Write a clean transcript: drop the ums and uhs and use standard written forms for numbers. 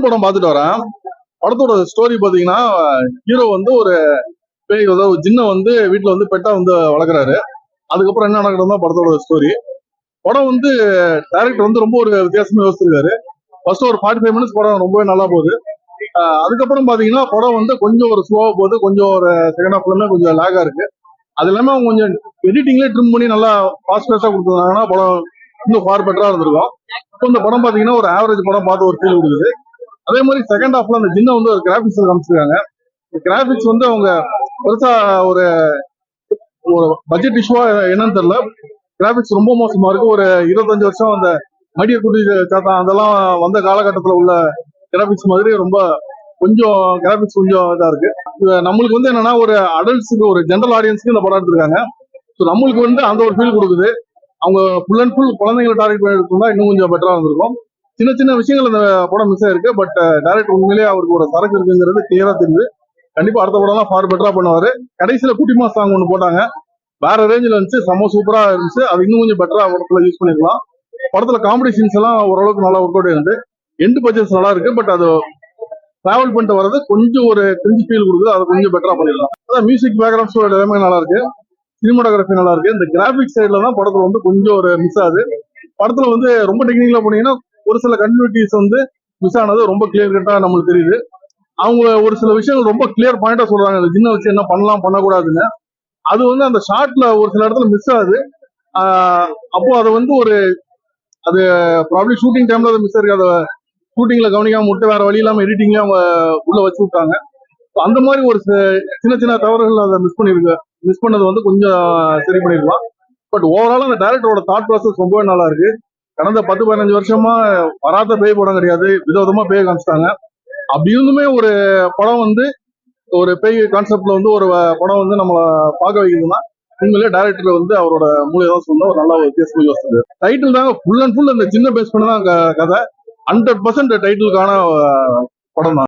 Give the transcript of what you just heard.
படம் பார்த்துட்டு வரேன். படத்தோட ஸ்டோரி பாத்தீங்கன்னா, ஹீரோ வந்து ஒரு பேய் அதாவது ஜின்ன வந்து வீட்டுல வந்து பெட்டா வந்து வளர்க்குறாரு. அதுக்கப்புறம் என்ன நடக்குதுதான் படத்தோட ஸ்டோரி. படம் வந்து டைரக்டர் வந்து ரொம்ப ஒரு வித்தியாசமா யோசிச்சிருக்காரு. ஃபர்ஸ்ட் ஒரு 45 மினிட்ஸ் படம் ரொம்பவே நல்லா போகுது. அதுக்கப்புறம் பாத்தீங்கன்னா படம் வந்து கொஞ்சம் ஒரு ஸ்லோவா போகுது. கொஞ்சம் ஒரு செகண்ட் ஹாஃப்ல கொஞ்சம் லேகா இருக்கு. அது இல்லாம அவங்க கொஞ்சம் எடிட்டிங்லேயே ட்ரிம் பண்ணி நல்லா ஃபாஸ்டா கொடுத்துருந்தாங்கன்னா படம் இன்னும் ஃபார் பெட்டரா இருந்திருக்கும். இப்போ இந்த படம் பாத்தீங்கன்னா ஒரு ஆவரேஜ் படம் பார்த்து ஒரு ஃபீல் கொடுக்குது. அதே மாதிரி செகண்ட் ஹாஃப்ல அந்த ஜின்ன வந்து ஒரு கிராபிக்ஸ் காமிச்சிருக்காங்க. கிராபிக்ஸ் வந்து அவங்க பெருசா ஒரு ஒரு பட்ஜெட் இஷ்யூவா என்னன்னு தெரியல. கிராபிக்ஸ் ரொம்ப மோசமா இருக்கு. ஒரு 25 வருஷம் அந்த மடிய குடி சாத்தா அதெல்லாம் வந்த காலகட்டத்தில் உள்ள கிராபிக்ஸ் மாதிரி ரொம்ப கொஞ்சம் கிராபிக்ஸ் கொஞ்சம் இதா இருக்கு. நம்மளுக்கு வந்து என்னன்னா ஒரு அடல்ட்ஸுக்கு ஒரு ஜென்ரல் ஆடியன்ஸ்க்கு இந்த படம் எடுத்திருக்காங்க. நம்மளுக்கு வந்து அந்த ஒரு ஃபீல் கொடுக்குது. அவங்க ஃபுல் அண்ட் ஃபுல் குழந்தைங்களை டார்கெட் பண்ணி எடுத்தோம்னா இன்னும் கொஞ்சம் பெட்டரா இருந்திருக்கும். சின்ன சின்ன விஷயங்கள் அந்த படம் மிஸ் ஆயிருக்கு. பட் டைரக்டர் உண்மையிலேயே அவருக்கு ஒரு சரக்கு இருக்குங்கிறது கிளியரா தெரியுது. கண்டிப்பா அடுத்த படம் ஃபார் பெட்டரா பண்ணுவாரு. கடைசியில குட்டிமா சாங் ஒன்று போட்டாங்க. வேற ரேஞ்சில் இருந்துச்சு. செம்ம சூப்பரா இருந்துச்சு. அது இன்னும் கொஞ்சம் பெட்டரா படத்துல யூஸ் பண்ணிருக்கலாம். படத்துல காமெடி சீன்ஸ் எல்லாம் ஓரளவுக்கு நல்லா ஒர்க் அவுட் இருந்து எண்டு பட்ஜெட்ஸ் நல்லா இருக்கு. பட் அது டிராவல் பண்ணிட்டு வர்றது கொஞ்சம் ஒரு கிரிஞ்சி ஃபீல் கொடுக்குது. அதை கொஞ்சம் பெட்டரா பண்ணிடலாம். அதான் மியூசிக் பேக்ரவுண்ட் ஸ்கோர் எல்லாமே நல்லா இருக்கு. சினிமாட்டோகிராஃபி நல்லா இருக்கு. இந்த கிராபிக் சைட்ல தான் படத்துல வந்து கொஞ்சம் ஒரு மிஸ் ஆகுது. படத்துல வந்து ரொம்ப டெக்னிக்கலா போனீங்கன்னா ஒரு சில கண்டினியூட்டிஸ் வந்து மிஸ் ஆனது ரொம்ப கிளியர் கட்டா நம்மளுக்கு தெரியுது. அவங்க ஒரு சில விஷயங்கள் ரொம்ப கிளியர் பாயிண்டா சொல்றாங்க. சின்ன வச்சு என்ன பண்ணலாம் பண்ணக்கூடாதுன்னு. அது வந்து அந்த ஷார்ட்ல ஒரு சில இடத்துல மிஸ் ஆகுது. அப்போ அதை வந்து ஒரு அது ப்ராப்ளி ஷூட்டிங் டைம்ல அது மிஸ் ஆயிருக்கு. அதை ஷூட்டிங்ல கவனிக்காம விட்டு வேற வழி இல்லாம எடிட்டிங்ல அவங்க உள்ள வச்சு விட்டாங்க. அந்த மாதிரி ஒரு சின்ன சின்ன தவறுகள் அதை மிஸ் பண்ணது வந்து கொஞ்சம் சரி பண்ணிருக்கலாம். பட் ஓவரால் அந்த டைரக்டரோட தாட் ப்ராசஸ் ரொம்பவே நல்லா இருக்கு. கடந்த 10-15 வருஷமா வராத பேய் படம் கிடையாது. விதவிதமா பேய் காமிச்சிட்டாங்க. அப்படி இருந்துமே ஒரு படம் வந்து ஒரு பேய் கான்செப்ட்ல வந்து ஒரு படம் வந்து நம்மள பார்க்க வைக்குதுன்னா உண்மையிலே டைரக்டர் வந்து அவரோட மூலியம் சொன்ன ஒரு நல்ல ஒரு வித்தியாசமா யோசிச்சது. டைட்டில் தாங்க ஃபுல் அண்ட் ஃபுல் அந்த சின்ன பேஸ் பண்ணதான் கதை. 100% டைட்டிலுக்கான படம் தான்.